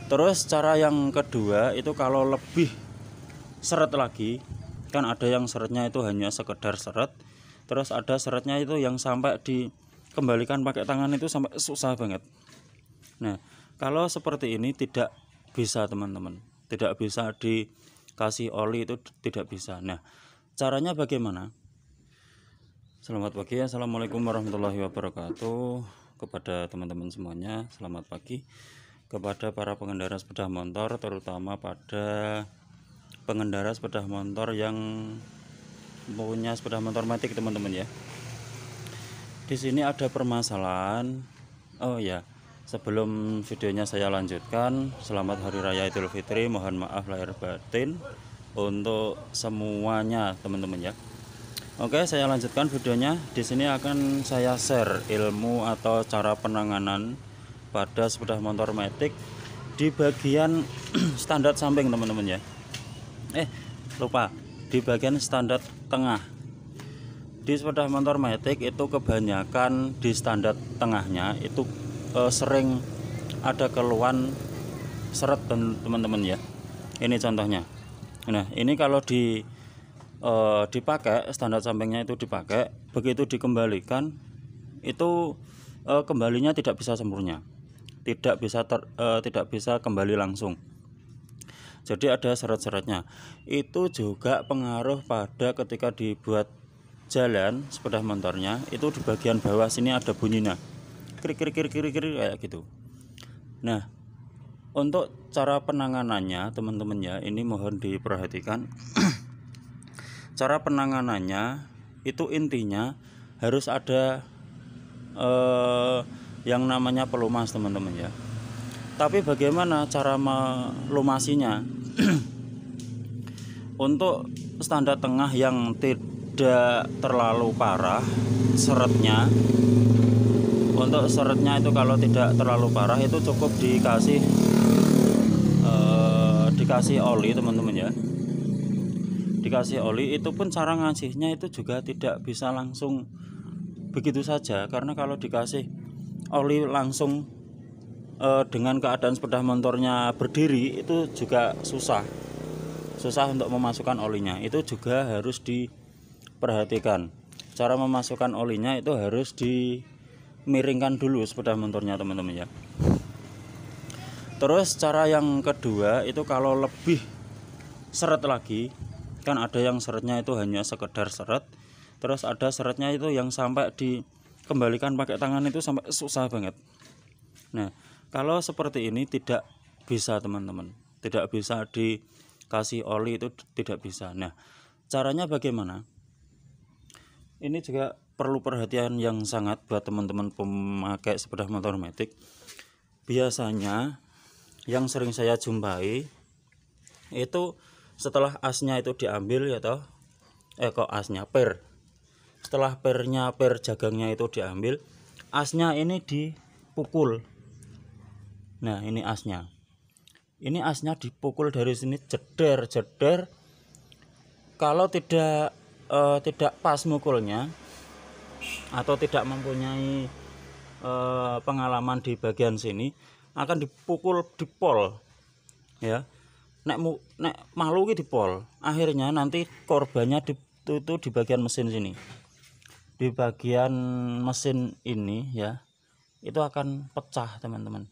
Terus cara yang kedua itu kalau lebih seret lagi, kan ada yang seretnya itu hanya sekedar seret, terus ada seretnya itu yang sampai dikembalikan pakai tangan itu sampai susah banget. Nah, kalau seperti ini tidak bisa teman-teman, tidak bisa dikasih oli, itu tidak bisa. Nah, caranya bagaimana? Selamat pagi, assalamualaikum warahmatullahi wabarakatuh kepada teman-teman semuanya. Selamat pagi kepada para pengendara sepeda motor, terutama pada pengendara sepeda motor yang punya sepeda motor matic teman-teman ya. Di sini ada permasalahan. Oh ya, sebelum videonya saya lanjutkan, selamat Hari Raya Idul Fitri. Mohon maaf lahir batin untuk semuanya teman-teman ya. Oke, saya lanjutkan videonya. Di sini akan saya share ilmu atau cara penanganan pada sepeda motor matic di bagian standar samping teman-teman ya. Lupa, di bagian standar tengah. Di sepeda motor matic itu kebanyakan di standar tengahnya itu sering ada keluhan seret teman-teman ya. Ini contohnya. Nah, ini kalau dipakai standar sampingnya itu dipakai, begitu dikembalikan itu kembalinya tidak bisa sempurna, tidak bisa kembali langsung, jadi ada seret-seretnya. Itu juga pengaruh pada ketika dibuat jalan sepeda motornya, itu di bagian bawah sini ada bunyinya krik kayak gitu. Nah, untuk cara penanganannya teman-teman ya, ini mohon diperhatikan. Cara penanganannya itu intinya harus ada yang namanya pelumas teman-teman ya. Tapi bagaimana cara melumasinya? Untuk standar tengah yang tidak terlalu parah seretnya, untuk seretnya itu kalau tidak terlalu parah itu cukup dikasih oli teman-teman ya. Dikasih oli, itu pun cara ngasihnya itu juga tidak bisa langsung begitu saja, karena kalau dikasih oli langsung dengan keadaan sepeda motornya berdiri itu juga susah untuk memasukkan olinya. Itu juga harus diperhatikan. Cara memasukkan olinya itu harus dimiringkan dulu sepeda motornya teman-teman ya. Terus cara yang kedua itu kalau lebih seret lagi, kan ada yang seretnya itu hanya sekedar seret, terus ada seretnya itu yang sampai dikembalikan pakai tangan itu sampai susah banget. Nah, kalau seperti ini tidak bisa teman-teman, tidak bisa dikasih oli, itu tidak bisa. Nah, caranya bagaimana? Ini juga perlu perhatian yang sangat buat teman-teman pemakai sepeda motor matic. Biasanya yang sering saya jumpai itu setelah asnya itu diambil ya toh, setelah per jagangnya itu diambil, asnya ini dipukul. Nah, ini asnya dipukul dari sini, jeder. Kalau tidak pas mukulnya atau tidak mempunyai pengalaman di bagian sini, akan dipukul di pol ya. Nek malu di pol, akhirnya nanti korbannya itu di bagian mesin sini, di bagian mesin ini ya, itu akan pecah teman-teman.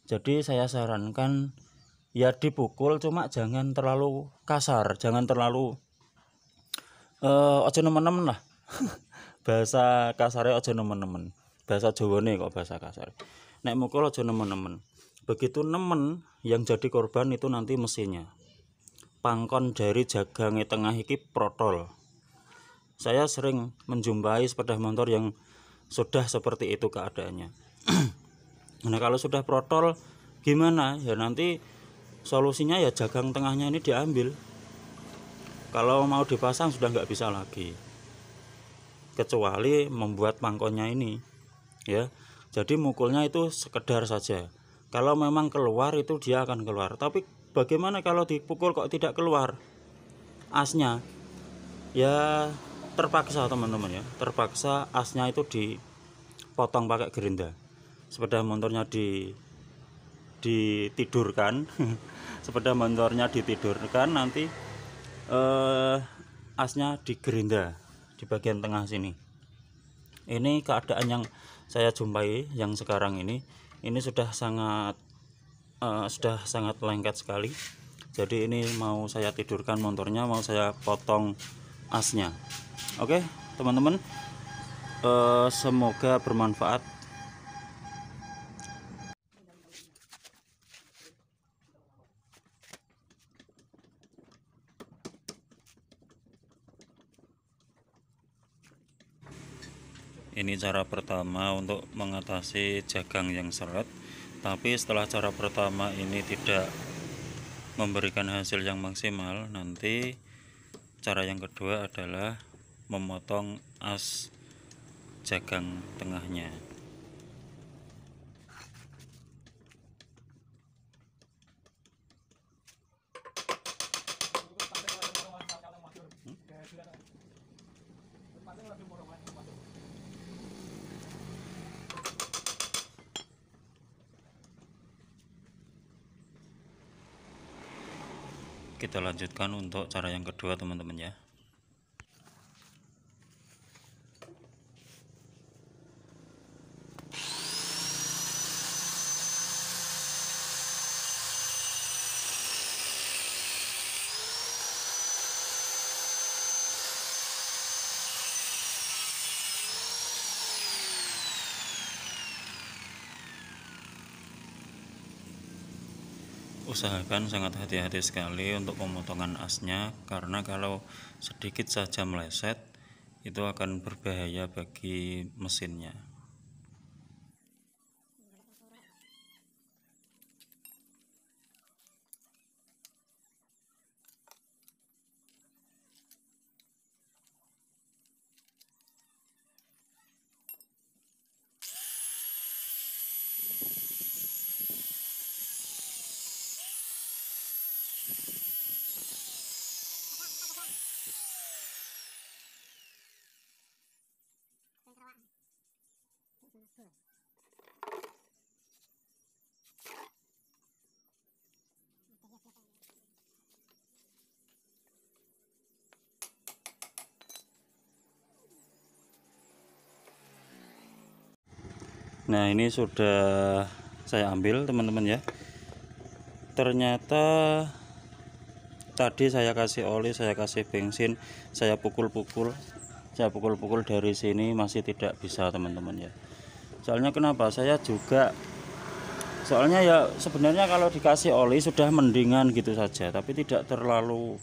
Jadi saya sarankan ya dipukul, cuma jangan terlalu kasar, jangan terlalu ojo nemen-nemen lah. Bahasa kasarnya ojo nemen-nemen, bahasa Jawane kok bahasa kasar. Nek mukul ojo nemen-nemen. Begitu nemen, yang jadi korban itu nanti mesinnya. Pangkon dari jagangnya tengah iki protol. Saya sering menjumpai sepeda motor yang sudah seperti itu keadaannya. Nah, kalau sudah protol gimana? Ya nanti solusinya ya jagang tengahnya ini diambil. Kalau mau dipasang sudah nggak bisa lagi, kecuali membuat pangkonnya ini ya. Jadi mukulnya itu sekedar saja. Kalau memang keluar itu dia akan keluar. Tapi bagaimana kalau dipukul kok tidak keluar asnya? Ya terpaksa teman-teman ya, terpaksa asnya itu dipotong pakai gerinda. Sepeda motornya ditidurkan sepeda motornya ditidurkan, nanti asnya digerinda di bagian tengah sini. Ini keadaan yang saya jumpai yang sekarang ini sudah sangat lengket sekali. Jadi ini mau saya tidurkan motornya, mau saya potong asnya. Oke teman-teman, semoga bermanfaat. Ini cara pertama untuk mengatasi jagang yang seret. Tapi setelah cara pertama ini tidak memberikan hasil yang maksimal, nanti cara yang kedua adalah memotong as jagang tengahnya. Kita lanjutkan untuk cara yang kedua teman-teman ya. Usahakan sangat hati-hati sekali untuk pemotongan asnya, karena kalau sedikit saja meleset itu akan berbahaya bagi mesinnya. Nah ini sudah saya ambil teman-teman ya. Ternyata tadi saya kasih oli, saya kasih bensin, saya pukul-pukul dari sini masih tidak bisa teman-teman ya. Soalnya kenapa? Soalnya ya sebenarnya kalau dikasih oli sudah mendingan gitu saja, tapi tidak terlalu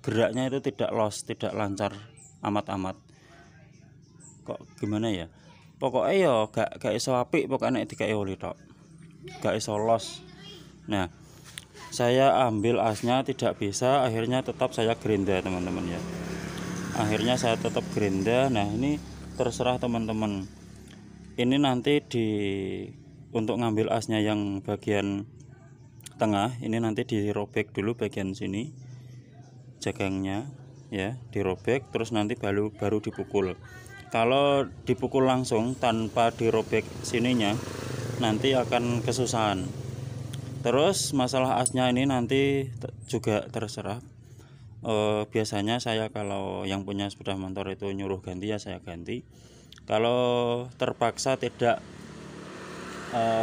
geraknya itu tidak lancar amat-amat. Kok gimana ya? Pokoknya ya gak iso apik, pokoknya nek dikai oli tok. Gak iso los. Nah, saya ambil asnya tidak bisa, akhirnya tetap saya gerinda teman-teman ya. Akhirnya saya tetap gerinda. Nah, ini terserah teman-teman. Ini nanti untuk ngambil asnya yang bagian tengah, ini nanti dirobek dulu bagian sini jagangnya ya, dirobek terus nanti baru dipukul. Kalau dipukul langsung tanpa dirobek sininya nanti akan kesusahan. Terus masalah asnya ini nanti juga terserah. Biasanya saya kalau yang punya sepeda motor itu nyuruh ganti ya saya ganti. Kalau terpaksa tidak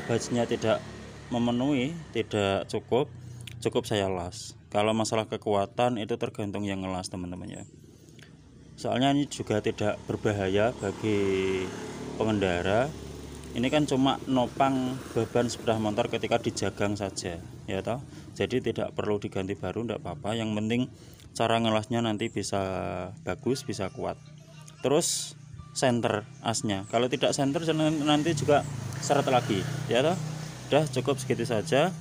bajunya tidak memenuhi, tidak cukup saya las. Kalau masalah kekuatan itu tergantung yang ngelas teman-teman ya. Soalnya ini juga tidak berbahaya bagi pengendara. Ini kan cuma nopang beban sepeda motor ketika dijagang saja ya toh. Jadi tidak perlu diganti baru, tidak apa-apa. Yang penting cara ngelasnya nanti bisa bagus, bisa kuat. Terus senter asnya, kalau tidak senter nanti juga seret lagi ya toh. Udah cukup segitu saja.